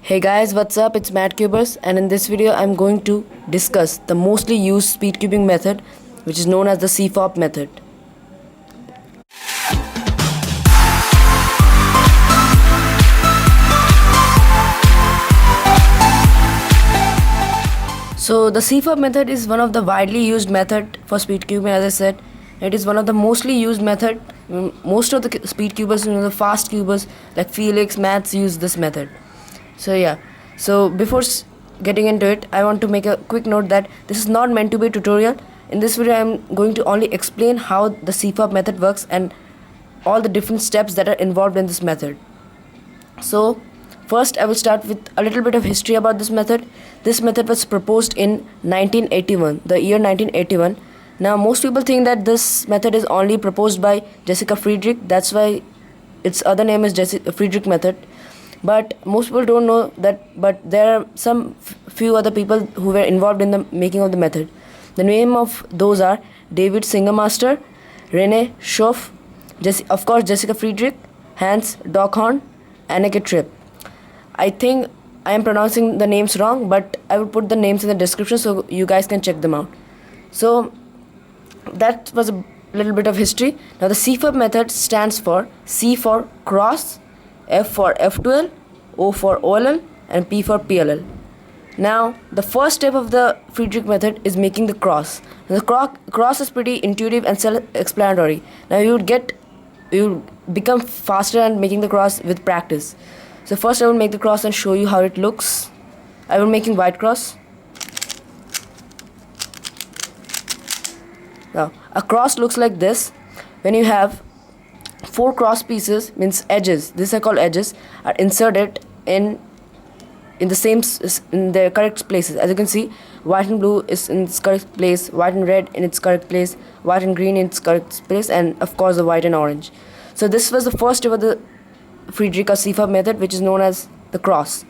Hey guys, what's up? It's Matt Cubers, and in this video I'm going to discuss the mostly used speed cubing method, which is known as the CFOP method. So the CFOP method is one of the widely used method for speed cubing. As I said, it is one of the mostly used method. Most of the speed cubers, the fast cubers like Felix, Maths use this method. So yeah, so before getting into it, I want to make a quick note that this is not meant to be a tutorial. In this video, I am going to only explain how the CFOP method works and all the different steps that are involved in this method. So first, I will start with a little bit of history about this method. This method was proposed in 1981, the year 1981. Now, most people think that this method is only proposed by Jessica Friedrich. That's why its other name is Friedrich method. But most people don't know that, but there are some few other people who were involved in the making of the method. The name of those are David Singermaster, Rene Schoff, of course Jessica Friedrich, Hans Dockhorn, Anneke Tripp. I think I am pronouncing the names wrong, but I will put the names in the description so you guys can check them out. So that was a little bit of history. Now the CFOP method stands for C for cross, F for F12, O for OLL, and P for PLL. Now the first step of the Friedrich method is making the cross. The cross is pretty intuitive and self-explanatory. Now you become faster at making the cross with practice. So first I will make the cross and show you how it looks. I will making white cross. Now a cross looks like this. When you have four cross pieces, means edges, these are called edges, are inserted in their correct places. As you can see, white and blue is in its correct place, white and red in its correct place, white and green in its correct place, and of course the white and orange. So this was the first step of the Friedrich or CFOP method, which is known as the cross.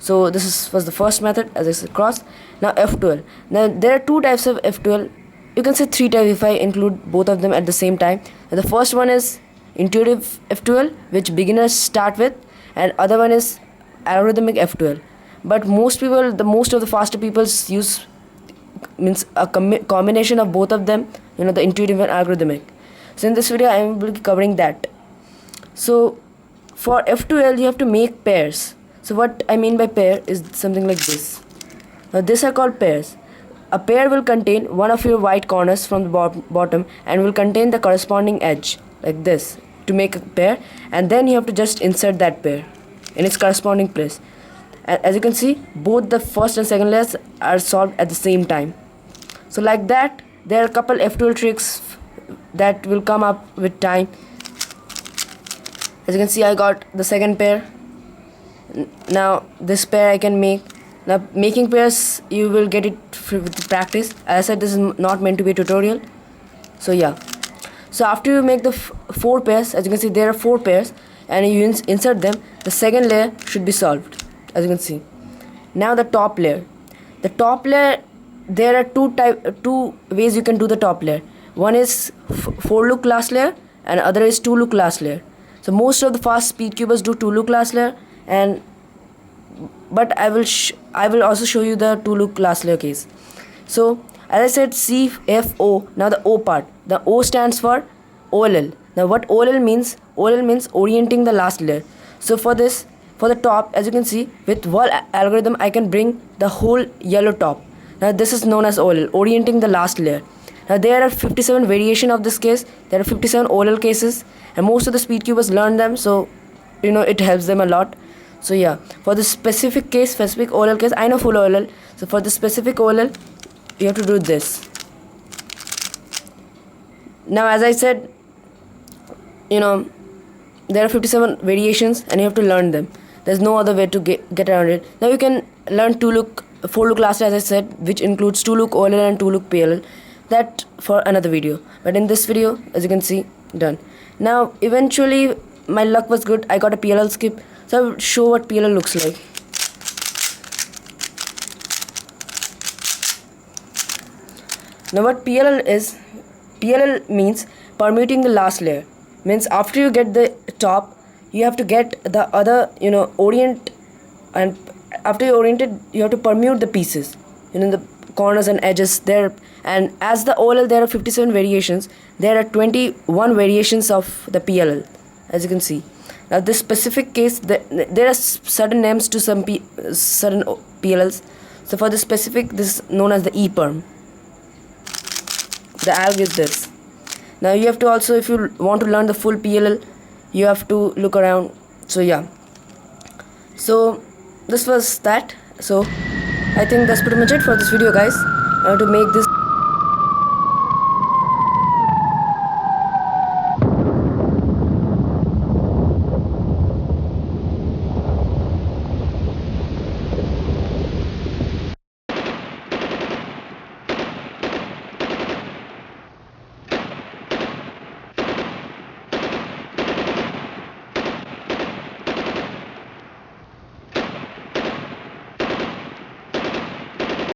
So this was the first method, as I said, cross. Now F12. Now there are two types of F12. You can say three types if I include both of them at the same time. And the first one is intuitive F12, which beginners start with, and other one is algorithmic F12. But most of the faster people use a combination of both of them, the intuitive and algorithmic. So in this video I will be covering that. So for F12 you have to make pairs. So what I mean by pair is something like this. Now these are called pairs. A pair will contain one of your white corners from the bottom and will contain the corresponding edge like this to make a pair, and then you have to just insert that pair in its corresponding place. As you can see, both the first and second layers are solved at the same time. So like that, there are a couple F12 tricks that will come up with time. As you can see, I got the second pair. Now this pair I can make. Now making pairs, you will get it with practice. As I said, this is not meant to be a tutorial. So yeah. So after you make the four pairs, as you can see there are four pairs, and you insert them, the second layer should be solved. As you can see. Now the top layer. The top layer, there are two ways you can do the top layer. One is for loop last layer, and other is two loop last layer. So most of the fast speed cubers do two loop last layer, but I will also show you the two loop last layer case. So as I said, CFO. Now the O part. The O stands for OLL. Now what OLL means? OLL means orienting the last layer. So for this, for the top, as you can see, with Wall algorithm I can bring the whole yellow top. Now this is known as OLL, orienting the last layer. Now there are 57 variation of this case. There are 57 OLL cases, and most of the speed cubers learn them, so it helps them a lot. So yeah, for the specific OLL case, I know full OLL. So for the specific OLL, you have to do this. Now as I said, there are 57 variations and you have to learn them. There's no other way to get around it. Now you can learn four loop last layer, as I said, which includes two loop OLL and two loop PLL. That for another video. But in this video, as you can see, done. Now eventually my luck was good. I got a PLL skip. So I will show what PLL looks like. Now what PLL is, PLL means permuting the last layer. Means after you get the top, you have to get the other, orient and after you orient it, you have to permute the pieces, the corners and edges there. And as the OLL, there are 57 variations. There are 21 variations of the PLL, as you can see. Now this specific case, there are certain names to some certain PLLs. So for the specific, this is known as the EPERM. The alg is this. Now you have to also, if you want to learn the full PLL, you have to look around. So yeah, so this was that. So I think that's pretty much it for this video, guys. I want to make this